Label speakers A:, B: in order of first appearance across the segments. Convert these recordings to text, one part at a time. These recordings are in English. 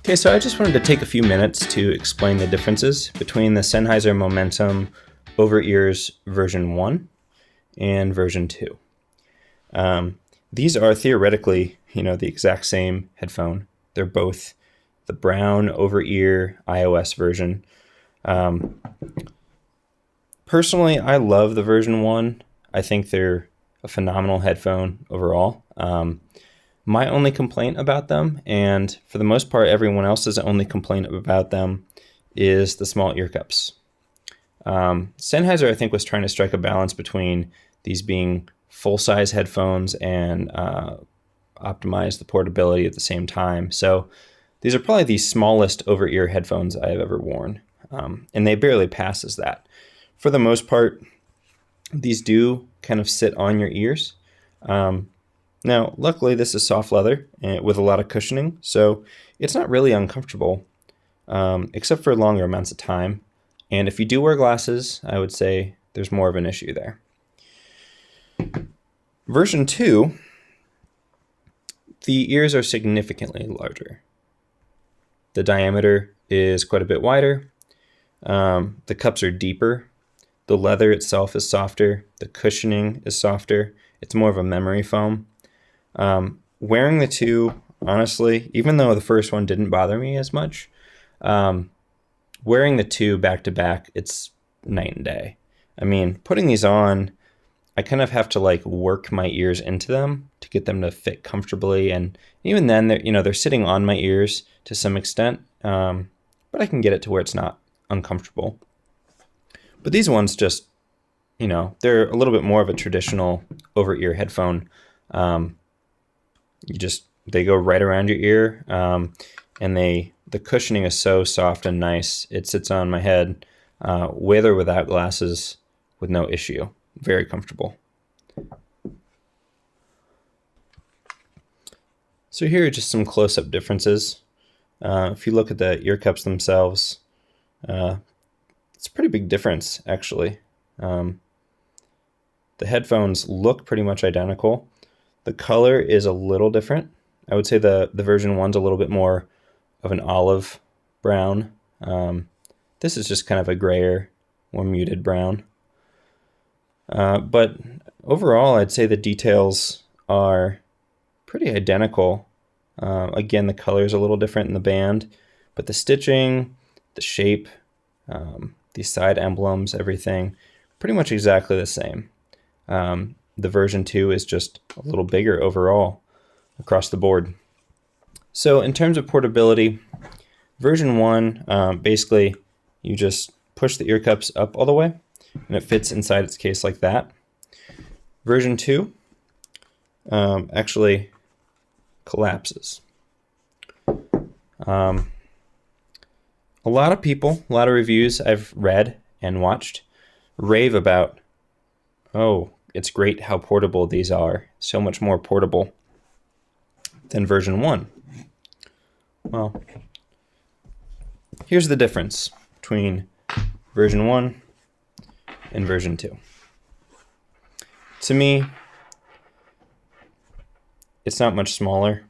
A: Okay, so I just wanted to take a few minutes to explain the differences between the Sennheiser Momentum over-ears version 1 and version 2. These are theoretically, the exact same headphone. They're both the brown over-ear iOS version. Personally, I love the version 1. I think they're a phenomenal headphone overall. My only complaint about them, and for the most part everyone else's only complaint about them, is the small ear cups. Sennheiser, I think, was trying to strike a balance between these being full-size headphones and optimize the portability at the same time. So these are probably the smallest over-ear headphones I have ever worn, and they barely pass as that. For the most part, these do kind of sit on your ears. Now, luckily, this is soft leather with a lot of cushioning, so it's not really uncomfortable, except for longer amounts of time. And if you do wear glasses, I would say there's more of an issue there. Version 2, the ears are significantly larger. The diameter is quite a bit wider. The cups are deeper. The leather itself is softer. The cushioning is softer. It's more of a memory foam. Wearing the two, honestly, even though the first one didn't bother me as much, wearing the two back to back, it's night and day. I mean, putting these on, I kind of have to work my ears into them to get them to fit comfortably. And even then, they're sitting on my ears to some extent, but I can get it to where it's not uncomfortable. But these ones just, they're a little bit more of a traditional over-ear headphone. They go right around your ear, and the cushioning is so soft and nice. It sits on my head, with or without glasses, with no issue. Very comfortable. So here are just some close-up differences. If you look at the ear cups themselves, it's a pretty big difference, actually. The headphones look pretty much identical. The color is a little different. I would say the version 1's a little bit more of an olive brown. This is just kind of a grayer, more muted brown. But overall, I'd say the details are pretty identical. Again, the color is a little different in the band, but the stitching, the shape, these side emblems, everything, pretty much exactly the same. The version 2 is just a little bigger overall across the board. So in terms of portability, version 1, basically you just push the ear cups up all the way and it fits inside its case like that. Version 2 actually collapses. A lot of people, a lot of reviews I've read and watched rave about, oh, it's great how portable these are. So much more portable than version 1. Well, here's the difference between version 1 and version 2. To me, it's not much smaller.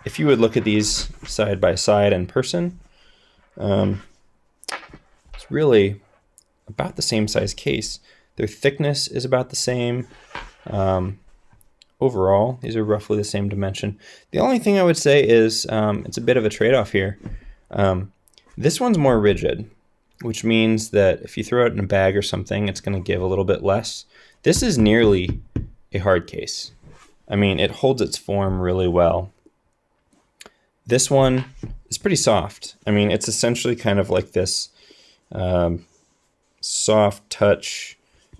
A: If you would look at these side by side in person, it's really about the same size case. Their thickness is about the same. Overall, these are roughly the same dimension. The only thing I would say is it's a bit of a trade-off here. This one's more rigid, which means that if you throw it in a bag or something, it's going to give a little bit less. This is nearly a hard case. I mean, it holds its form really well. This one is pretty soft. I mean, it's essentially kind of like this soft touch,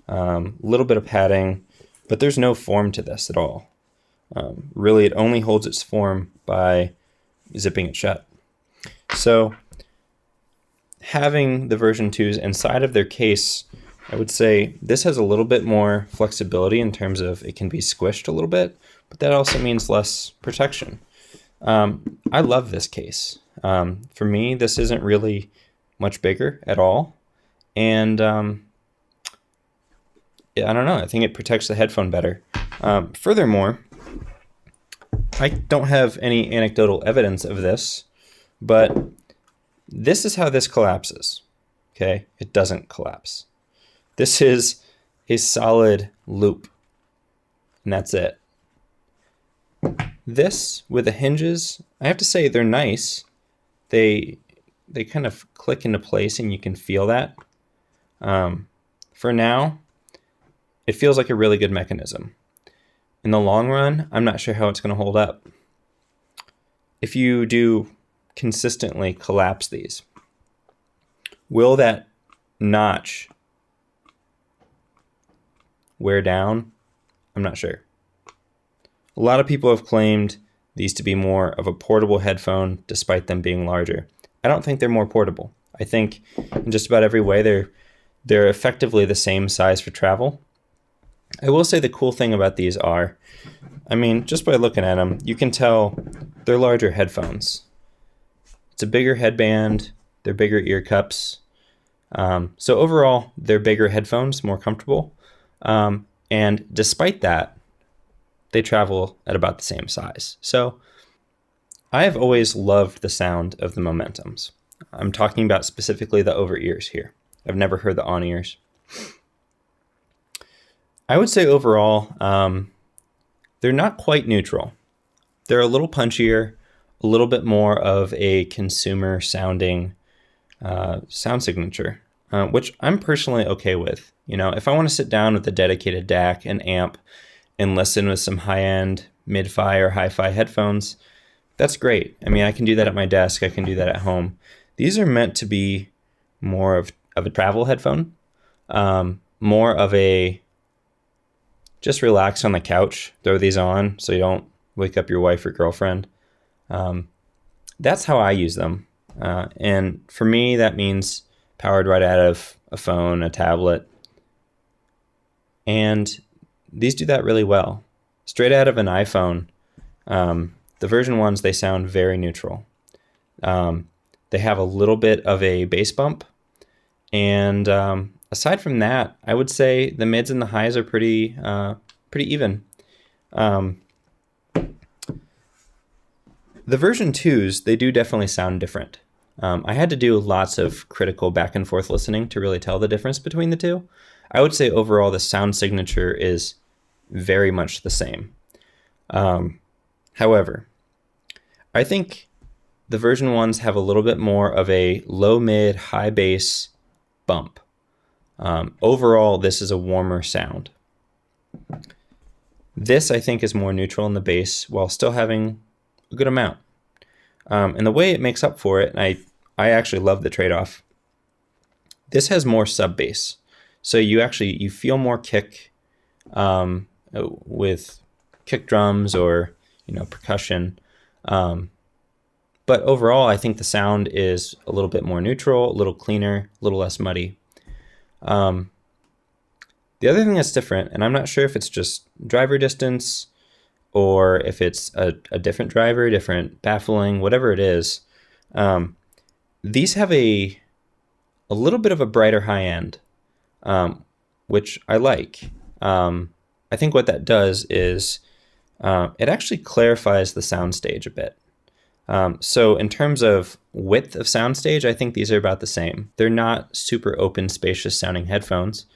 A: little bit of padding, but there's no form to this at all. Really, it only holds its form by zipping it shut. So having the version 2s inside of their case, I would say this has a little bit more flexibility in terms of it can be squished a little bit, but that also means less protection. I love this case. For me, this isn't really much bigger at all. And I don't know, I think it protects the headphone better. Furthermore, I don't have any anecdotal evidence of this, But this is how this collapses. Okay, it doesn't collapse. This is a solid loop, and that's it. This with the hinges, I have to say they're nice. They kind of click into place and you can feel that. For now, it feels like a really good mechanism. In the long run, I'm not sure how it's going to hold up. If you do consistently collapse these, will that notch wear down? I'm not sure. A lot of people have claimed these to be more of a portable headphone despite them being larger. I don't think they're more portable. I think in just about every way they're effectively the same size for travel. I will say the cool thing about these are, I mean, just by looking at them, you can tell they're larger headphones. It's a bigger headband, they're bigger ear cups. So overall, they're bigger headphones, more comfortable. And despite that, they travel at about the same size. So I have always loved the sound of the Momentums. I'm talking about specifically the over ears here. I've never heard the on ears. I would say overall, they're not quite neutral. They're a little punchier, a little bit more of a consumer sounding sound signature, which I'm personally okay with. You know, if I want to sit down with a dedicated DAC and amp and listen with some high-end mid-fi or hi-fi headphones, that's great. I mean, I can do that at my desk. I can do that at home. These are meant to be more of a travel headphone, more of a just relax on the couch, throw these on so you don't wake up your wife or girlfriend. That's how I use them. And for me, that means powered right out of a phone, a tablet. And these do that really well. Straight out of an iPhone, the version 1s, they sound very neutral. They have a little bit of a bass bump. And aside from that, I would say the mids and the highs are pretty even. The version 2s, they do definitely sound different. I had to do lots of critical back and forth listening to really tell the difference between the two. I would say overall the sound signature is very much the same. However, I think the version 1s have a little bit more of a low mid, high bass bump. Overall, this is a warmer sound. This, I think, is more neutral in the bass while still having a good amount. And the way it makes up for it, and I actually love the trade-off. This has more sub bass. So you feel more kick with kick drums or, percussion. But overall, I think the sound is a little bit more neutral, a little cleaner, a little less muddy. The other thing that's different, and I'm not sure if it's just driver distance or if it's a different driver, different baffling, whatever it is, these have a little bit of a brighter high end, which I like. I think what that does is it actually clarifies the soundstage a bit. So in terms of width of soundstage, I think these are about the same. They're not super open, spacious sounding headphones.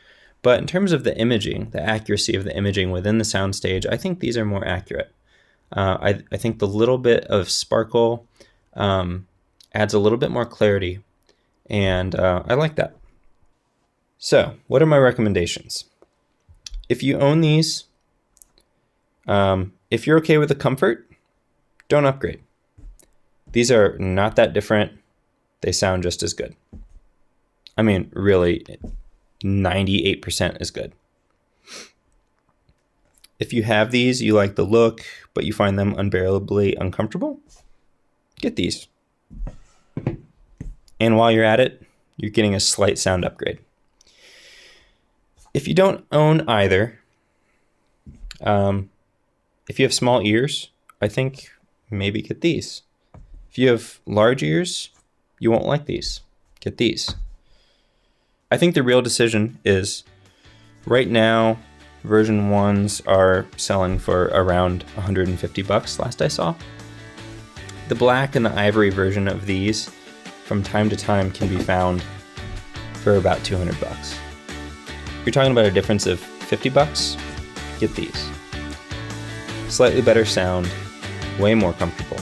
A: But in terms of the imaging, the accuracy of the imaging within the soundstage, I think these are more accurate. I think the little bit of sparkle adds a little bit more clarity, and I like that. So, what are my recommendations? If you own these, if you're okay with the comfort, don't upgrade. These are not that different. They sound just as good. I mean, really, 98% is good. If you have these, you like the look, but you find them unbearably uncomfortable, get these. And while you're at it, you're getting a slight sound upgrade. If you don't own either, if you have small ears, I think maybe get these. If you have large ears, you won't like these. Get these. I think the real decision is right now, version 1s are selling for around $150 last I saw. The black and the ivory version of these from time to time can be found for about $200. If you're talking about a difference of $50, get these. Slightly better sound, way more comfortable.